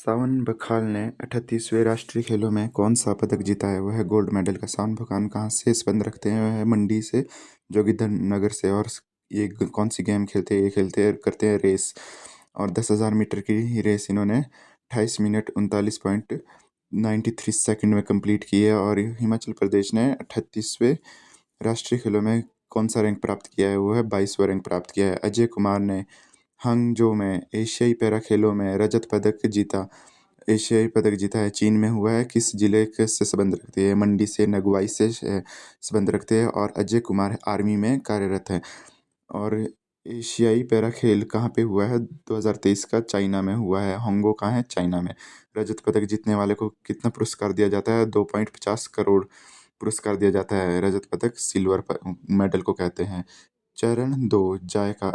सावन बखाल ने 38वें राष्ट्रीय खेलों में कौन सा पदक जीता है? वह गोल्ड मेडल का। सावन बखाल कहाँ से संबंध रखते हैं? वह मंडी से, जोगिंदरनगर से। और ये कौन सी गेम खेलते हैं? ये खेलते हैं, करते हैं रेस। और 10,000 मीटर की रेस इन्होंने 28 मिनट 39.93 सेकंड में कंप्लीट की है। और हिमाचल प्रदेश ने 38वें राष्ट्रीय खेलों में कौन सा रैंक प्राप्त किया है? वो है 22वां रैंक प्राप्त किया है। अजय कुमार ने हांगझो में एशियाई पैरा खेलों में रजत पदक जीता। एशियाई पदक जीता है, चीन में हुआ है। किस जिले के से संबंध रखते हैं? मंडी से, नगवाई से संबंध रखते हैं। और अजय कुमार आर्मी में कार्यरत है। और एशियाई पैरा खेल कहाँ पे हुआ है? 2023 का चाइना में हुआ है। होंगो कहाँ है? चाइना में। रजत पदक जीतने वाले को कितना पुरस्कार दिया जाता है? 2.50 करोड़ पुरस्कार दिया जाता है। रजत पदक सिल्वर मेडल को कहते हैं। चरण 2 जायका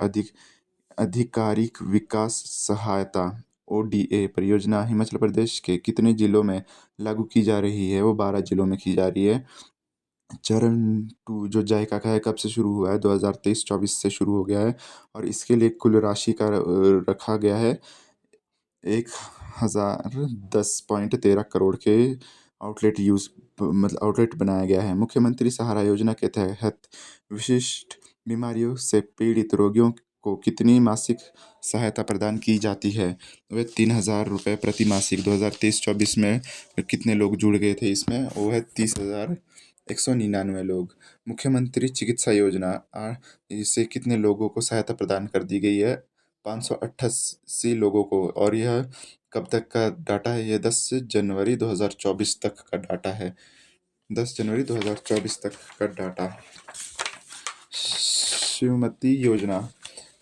आधिकारिक विकास सहायता ओडीए परियोजना हिमाचल प्रदेश के कितने जिलों में लागू की जा रही है? वो 12 जिलों में की जा रही है। चरण 2 जो जायका का है, कब से शुरू हुआ है? 2023-24 से शुरू हो गया है। और इसके लिए कुल राशि का रखा गया है 1010.13 करोड़ के आउटलेट बनाया गया है। मुख्यमंत्री सहारा योजना के तहत विशिष्ट बीमारियों से पीड़ित रोगियों को कितनी मासिक सहायता प्रदान की जाती है? वह 3,000 रुपये प्रति मासिक। 2023-24 में कितने लोग जुड़ गए थे इसमें? वो है 30,199 लोग। मुख्यमंत्री चिकित्सा योजना इससे कितने लोगों को सहायता प्रदान कर दी गई है? 588 लोगों को। और यह कब तक का डाटा है? यह 10 जनवरी 2024 तक का डाटा है। 10 जनवरी 2024 तक का डाटा। शिवमती योजना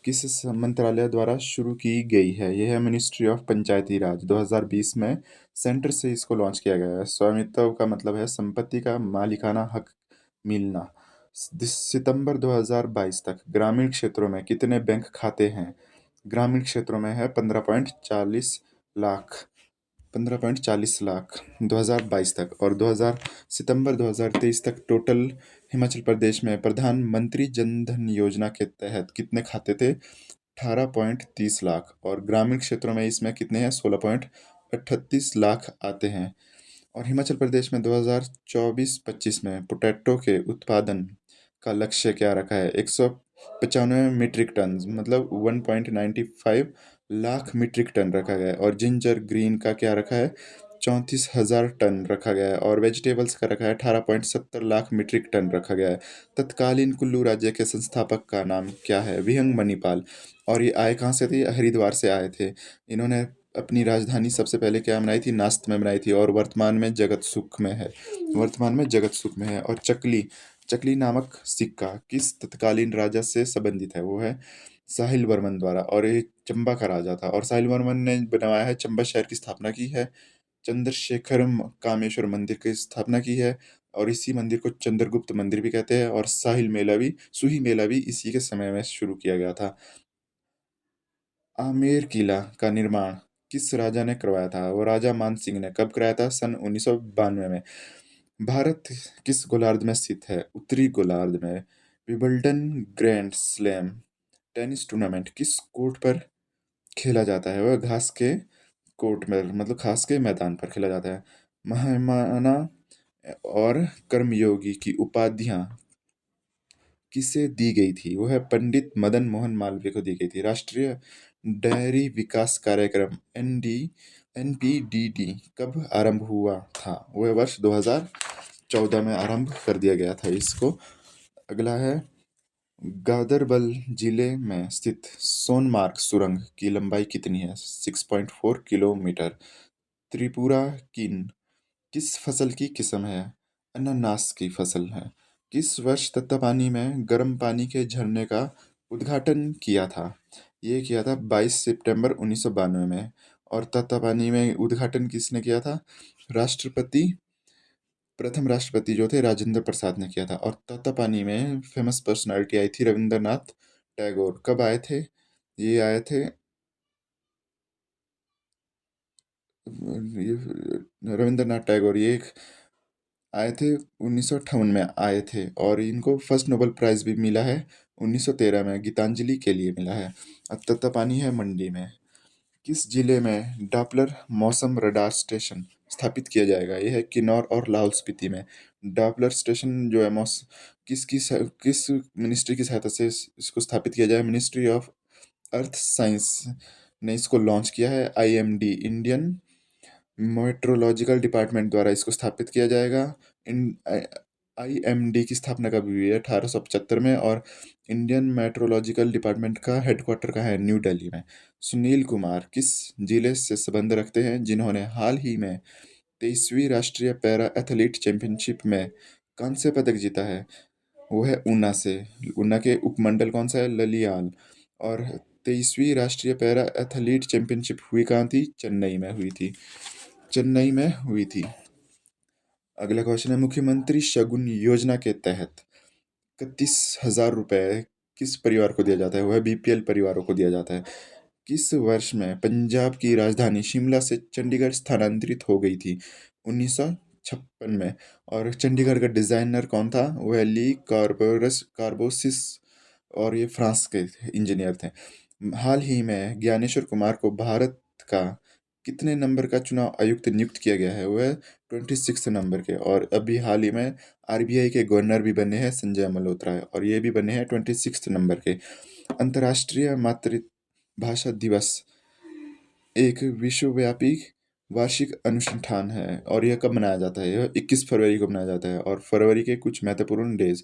किस मंत्रालय द्वारा शुरू की गई है? यह है मिनिस्ट्री ऑफ पंचायती राज। 2020 में सेंटर से इसको लॉन्च किया गया है। स्वामित्व का मतलब है संपत्ति का मालिकाना हक मिलना। सितंबर 2022 तक ग्रामीण क्षेत्रों में कितने बैंक खाते हैं? ग्रामीण क्षेत्रों में है 15.40 लाख। 15.40 लाख 2022 तक। और 2000 सितंबर 2023 तक टोटल हिमाचल प्रदेश में प्रधानमंत्री जन धन योजना के तहत कितने खाते थे? 18.30 लाख। और ग्रामीण क्षेत्रों में इसमें कितने हैं? 16.38 लाख आते हैं। और हिमाचल प्रदेश में 2024-25 में पोटैटो के उत्पादन का लक्ष्य क्या रखा है? 195 मीट्रिक टन, मतलब 1.95 लाख मीट्रिक टन रखा गया है। और जिंजर ग्रीन का क्या रखा है? 34,000 टन रखा गया है। और वेजिटेबल्स का रखा है 18.70 लाख मीट्रिक टन रखा गया है। तत्कालीन कुल्लू राज्य के संस्थापक का नाम क्या है? विहंग मणिपाल। और ये आए कहाँ से थे? हरिद्वार से आए थे। इन्होंने अपनी राजधानी सबसे पहले क्या बनाई थी? नास्त में बनाई थी। और वर्तमान में जगत सुख में है। वर्तमान में जगत सुख में है। और चकली चकली नामक सिक्का किस तत्कालीन राजा से संबंधित है? वो है साहिल वर्मन द्वारा। और ये चंबा का राजा था। और साहिल वर्मन ने बनवाया है, चंबा शहर की स्थापना की है। चंद्रशेखर कामेश्वर मंदिर की स्थापना की है। और इसी मंदिर को चंद्रगुप्त मंदिर भी कहते हैं। और सुही मेला भी इसी के समय में शुरू किया गया था। आमेर किला का निर्माण किस राजा ने करवाया था? वो राजा मान सिंह ने। कब कराया था? सन 1992 में। भारत किस गोलार्ध में स्थित है? उत्तरी गोलार्ध में। Wimbledon grand slam tennis tournament किस कोर्ट पर खेला जाता है? वह घास के कोर्ट में, मतलब घास के मैदान पर खेला जाता है। महामना और कर्मयोगी की उपाधियां किसे दी गई थी? वो है पंडित मदन मोहन मालवीय को दी गई थी। राष्ट्रीय डेयरी विकास कार्यक्रम एनपीडीडी कब आरंभ हुआ था? वो है वर्ष 2014 में आरंभ कर दिया गया था इसको। अगला है गादरबल जिले में स्थित सोनमार्ग सुरंग की लंबाई कितनी है? 6.4 किलोमीटर। त्रिपुरा किन किस फसल की किस्म है? अनानास की फसल है। किस वर्ष तत्तापानी में गर्म पानी के झरने का उद्घाटन किया था? ये किया था 22 सितंबर 1992 में। और तत्तापानी में उद्घाटन किसने किया था? राष्ट्रपति प्रथम राष्ट्रपति जो थे राजेंद्र प्रसाद ने किया था। और तत्तापानी में फेमस पर्सनालिटी आई थी रविंद्रनाथ टैगोर। कब आए थे? ये आए थे, ये रविंद्रनाथ टैगोर ये आए थे 1958 में आए थे। और इनको फर्स्ट नोबेल प्राइज भी मिला है 1913 में, गीतांजलि के लिए मिला है। अब तत्तापानी है मंडी में। किस जिले में डॉपलर मौसम रडार स्टेशन स्थापित किया जाएगा? यह है किन्नौर और लाहौल स्पीति में। डॉपलर स्टेशन जो है किस मिनिस्ट्री की सहायता से इसको स्थापित किया जाए? मिनिस्ट्री ऑफ अर्थ साइंस ने इसको लॉन्च किया है। आईएमडी इंडियन मेट्रोलॉजिकल डिपार्टमेंट द्वारा इसको स्थापित किया जाएगा। इन आईएमडी की स्थापना कब हुई है? 1875 में। और इंडियन मेट्रोलॉजिकल डिपार्टमेंट का हेडक्वार्टर कहाँ है? न्यू दिल्ली में। सुनील कुमार किस जिले से संबंध रखते हैं जिन्होंने हाल ही में 23वीं राष्ट्रीय पैरा एथलीट चैंपियनशिप में कांस्य पदक जीता है? वो है ऊना से। ऊना के उपमंडल कौन सा है? ललियाल। और 23वीं राष्ट्रीय पैरा एथलीट चैंपियनशिप हुई कहाँ थी? चेन्नई में हुई थी। चेन्नई में हुई थी। अगला क्वेश्चन है, मुख्यमंत्री शगुन योजना के तहत 31,000 रुपए किस परिवार को दिया जाता है? वह बीपीएल परिवारों को दिया जाता है। किस वर्ष में पंजाब की राजधानी शिमला से चंडीगढ़ स्थानांतरित हो गई थी? 1956 में। और चंडीगढ़ का डिजाइनर कौन था? वह ली कार्बोसिस, और ये फ्रांस के इंजीनियर थे। हाल ही में ज्ञानेश्वर कुमार को भारत का कितने नंबर का चुनाव आयुक्त नियुक्त किया गया है? वह 26 नंबर के। और अभी हाल ही में आरबीआई के गवर्नर भी बने हैं संजय मल्होत्रा, और ये भी बने हैं 26 नंबर के। अंतर्राष्ट्रीय मातृभाषा दिवस एक विश्वव्यापी वार्षिक अनुष्ठान है, और यह कब मनाया जाता है? यह 21 फरवरी को मनाया जाता है। और फरवरी के कुछ महत्वपूर्ण डेज: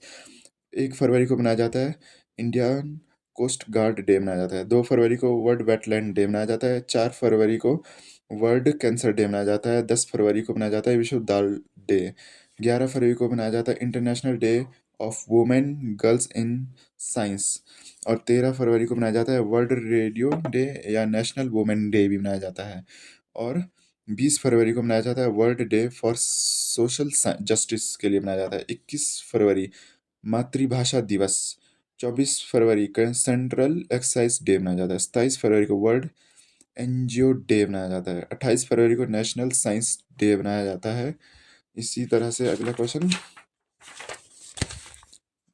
1 फरवरी को मनाया जाता है इंडियन कोस्ट गार्ड डे मनाया जाता है। 2 फरवरी को वर्ल्ड वेटलैंड डे मनाया जाता है। 4 फरवरी को वर्ल्ड कैंसर डे मनाया जाता है। 10 फरवरी को मनाया जाता है विश्व दाल डे। 11 फरवरी को मनाया जाता है international day of women girls in science. और 13 फरवरी को मनाया जाता है वर्ल्ड रेडियो डे या नेशनल वुमेन डे भी मनाया जाता है। और 20 फरवरी को मनाया जाता है world day for social justice के लिए मनाया जाता है। 21 फरवरी मातृभाषा दिवस। 24 फरवरी का सेंट्रल एक्साइज डे मनाया जाता है। 27 फरवरी को वर्ल्ड एनजीओ डे मनाया जाता है। 28 फरवरी को नेशनल साइंस डे मनाया जाता है। इसी तरह से अगला क्वेश्चन,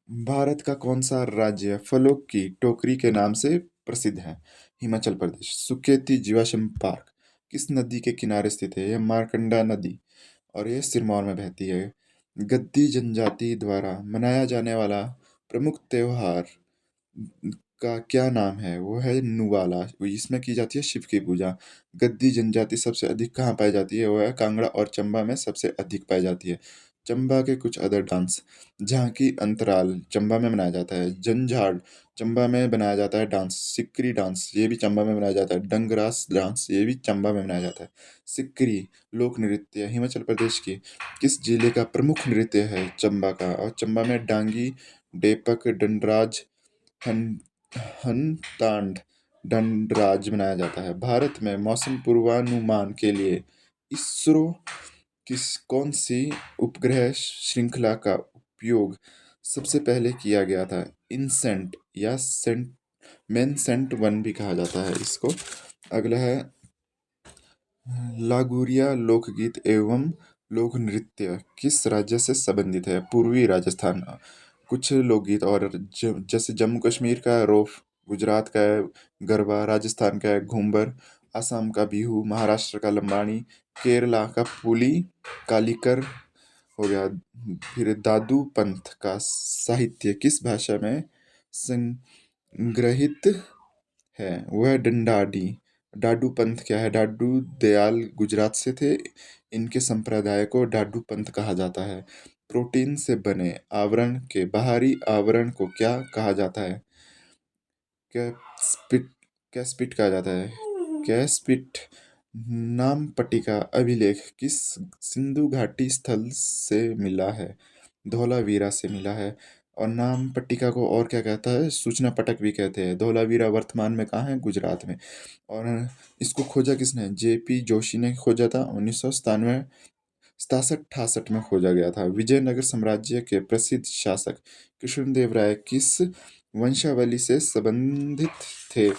भारत का कौन सा राज्य फलों की टोकरी के नाम से प्रसिद्ध है? हिमाचल प्रदेश। सुकेती जीवाश्म पार्क किस नदी के किनारे स्थित है? यह मार्कंडा नदी, और यह सिरमौर में बहती है। गद्दी जनजाति द्वारा मनाया जाने वाला प्रमुख त्योहार का क्या नाम है? वो है नुवाला। इसमें की जाती है शिव की पूजा। गद्दी जनजाति सबसे अधिक कहाँ पाई जाती है? वो है कांगड़ा और चंबा में सबसे अधिक पाई जाती है। चंबा के कुछ अदर डांस: झांकी अंतराल चंबा में मनाया जाता है। जंझाड़ चंबा में बनाया जाता है डांस। सिक्री डांस ये भी चंबा में मनाया जाता है। डंगरास डांस ये भी चंबा में मनाया जाता है। सिक्री लोक नृत्य हिमाचल प्रदेश की किस जिले का प्रमुख नृत्य है? चंबा का। और चंबा में डांगी, डेपक, दंडराज, हन हनतांड, दंडराज मनाया जाता है। भारत में मौसम पूर्वानुमान के लिए इसरो कौन सी उपग्रह श्रृंखला का उपयोग सबसे पहले किया गया था? इनसेंट या सेंट मेनसेंट वन भी कहा जाता है इसको। अगला है, लागूरिया लोकगीत एवं लोक नृत्य किस राज्य से संबंधित है? पूर्वी राजस्थान। कुछ लोकगीत और जैसे जम्मू कश्मीर का है रोफ, गुजरात का है गरबा, राजस्थान का है घूमर, असम का बिहू, महाराष्ट्र का लंबाणी, केरला का पुली कालिकर हो गया। फिर दादू पंथ का साहित्य किस भाषा में संग्रहित है? वह डंडाडी। डाडू पंथ क्या है? डाडू दयाल गुजरात से थे। इनके संप्रदाय को डाडू पंथ कहा जाता है। प्रोटीन से बने आवरण के बाहरी आवरण को क्या कहा जाता है? कैस्पिट कैस्पिट कहा जाता है। कैस्पिट नाम पट्टिका अभिलेख किस सिंधु घाटी स्थल से मिला है? धौलावीरा से मिला है। और नाम पट्टिका को और क्या कहता है? सूचना पटक भी कहते हैं। धौलावीरा वर्तमान में कहाँ है? गुजरात में। और इसको खोजा किसने? जेपी जोशी ने खोजा था। 1997 67-68 में खोजा गया था। विजयनगर साम्राज्य के प्रसिद्ध शासक कृष्णदेव राय किस वंशावली से संबंधित थे?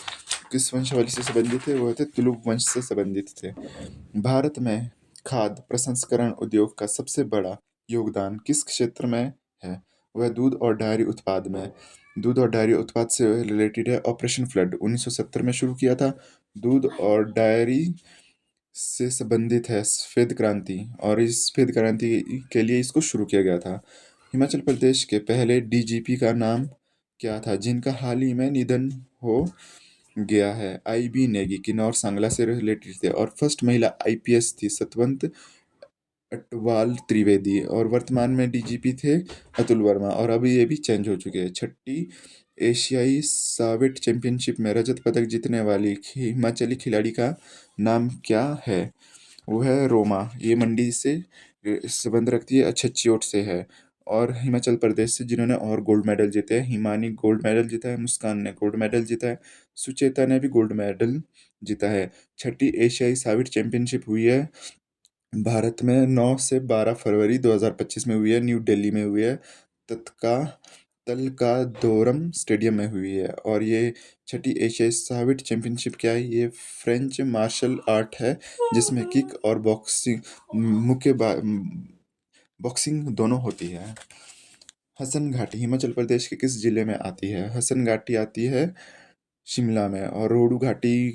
किस वंशावली से संबंधित थे? वो थे तुलुक वंश से संबंधित थे। भारत में खाद्य प्रसंस्करण उद्योग का सबसे बड़ा योगदान किस क्षेत्र में है? वह दूध और डेयरी उत्पाद में। दूध और डेयरी उत्पाद से रिलेटेड है ऑपरेशन फ्लड 1970 में शुरू किया था। दूध और डेयरी से संबंधित है श्वेत क्रांति, और इस श्वेत क्रांति के लिए इसको शुरू किया गया था। हिमाचल प्रदेश के पहले डीजीपी का नाम क्या था, जिनका हाल ही में निधन हो गया है? आईबी नेगी, किन्नौर सांगला से रिलेटेड थे, और फर्स्ट महिला आईपीएस थी सतवंत अटवाल त्रिवेदी, और वर्तमान में डीजीपी थे अतुल वर्मा, और अभी ये भी चेंज हो चुके हैं। छठी एशियाई सावेट चैंपियनशिप में रजत पदक जीतने वाली हिमाचली खिलाड़ी का नाम क्या है? वो है रोमा। ये मंडी से संबंध रखती है, अच्छी से है। और हिमाचल प्रदेश से जिन्होंने और गोल्ड मेडल जीते हैं, हिमानी गोल्ड मेडल जीता है, मुस्कान ने गोल्ड मेडल जीता है, सुचेता ने भी गोल्ड मेडल जीता है। छठी एशियाई साविट चैंपियनशिप हुई है भारत में 9 से 12 फरवरी 2025 में हुई है, न्यू दिल्ली में हुई है, तत्का तलकादोरम स्टेडियम में हुई है। और ये छठी एशियाई साविट चैंपियनशिप क्या है? ये फ्रेंच मार्शल आर्ट है, जिसमें किक और बॉक्सिंग बॉक्सिंग दोनों होती है। हसन घाटी हिमाचल प्रदेश के किस जिले में आती है? हसन घाटी आती है शिमला में। और रोडू घाटी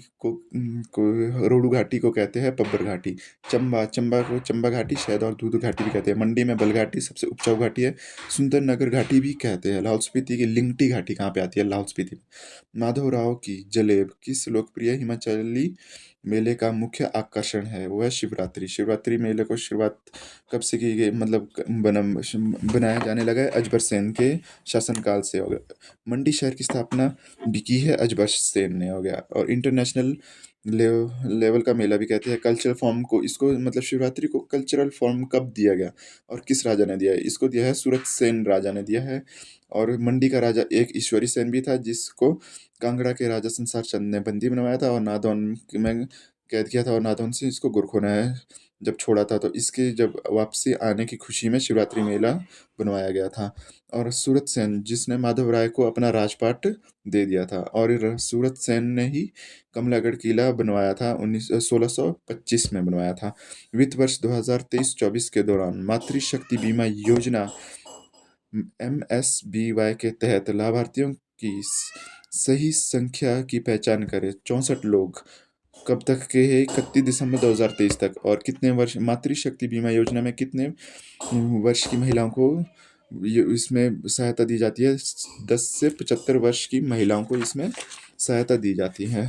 को कहते हैं पब्बर घाटी। चंबा को चंबा घाटी, शहद और दूध घाटी भी कहते हैं। मंडी में बल घाटी सबसे उपजाऊ घाटी है, सुंदरनगर घाटी भी कहते हैं। लाहौल स्पीति की लिंगटी घाटी कहाँ पे आती है? लाहौल स्पीति में। माधवराव की जलेब किस लोकप्रिय हिमाचली मेले का मुख्य आकर्षण है? वो है शिवरात्रि। शिवरात्रि मेले को शुरुआत कब से की गई, मतलब बनाया जाने लगा है? अजबर सेन के शासनकाल से हो गया। मंडी शहर की स्थापना भी की है अजबर सेन ने, हो गया। और इंटरनेशनल लेवल का मेला भी कहते हैं। कल्चरल फॉर्म को, इसको मतलब शिवरात्रि को कल्चरल फॉर्म कब दिया गया और किस राजा ने दिया है? इसको दिया है सूरत सेन राजा ने दिया है। और मंडी का राजा एक ईश्वरी सेन भी था, जिसको कांगड़ा के राजा संसार चंद ने बंदी बनवाया था और नादौन में कैद किया था, और नादौन से इसको गोरखों ने जब छोड़ा था, तो इसके जब वापसी आने की खुशी में शिवरात्रि मेला बनवाया गया था। और सूरत सेन जिसने माधव राय को अपना राजपाट दे दिया था, और सूरत सेन ने ही कमलागढ़ किला बनवाया था, 1625 में बनवाया था। वित्त वर्ष 2023-24 के दौरान मातृशक्ति बीमा योजना MSBY के तहत लाभार्थियों की सही संख्या की पहचान करें। 64 लोग। कब तक के है? 31 दिसंबर 2023 तक। और कितने वर्ष मातृशक्ति बीमा योजना में कितने वर्ष की महिलाओं को इसमें सहायता दी जाती है? 10 से 75 वर्ष की महिलाओं को इसमें सहायता दी जाती है।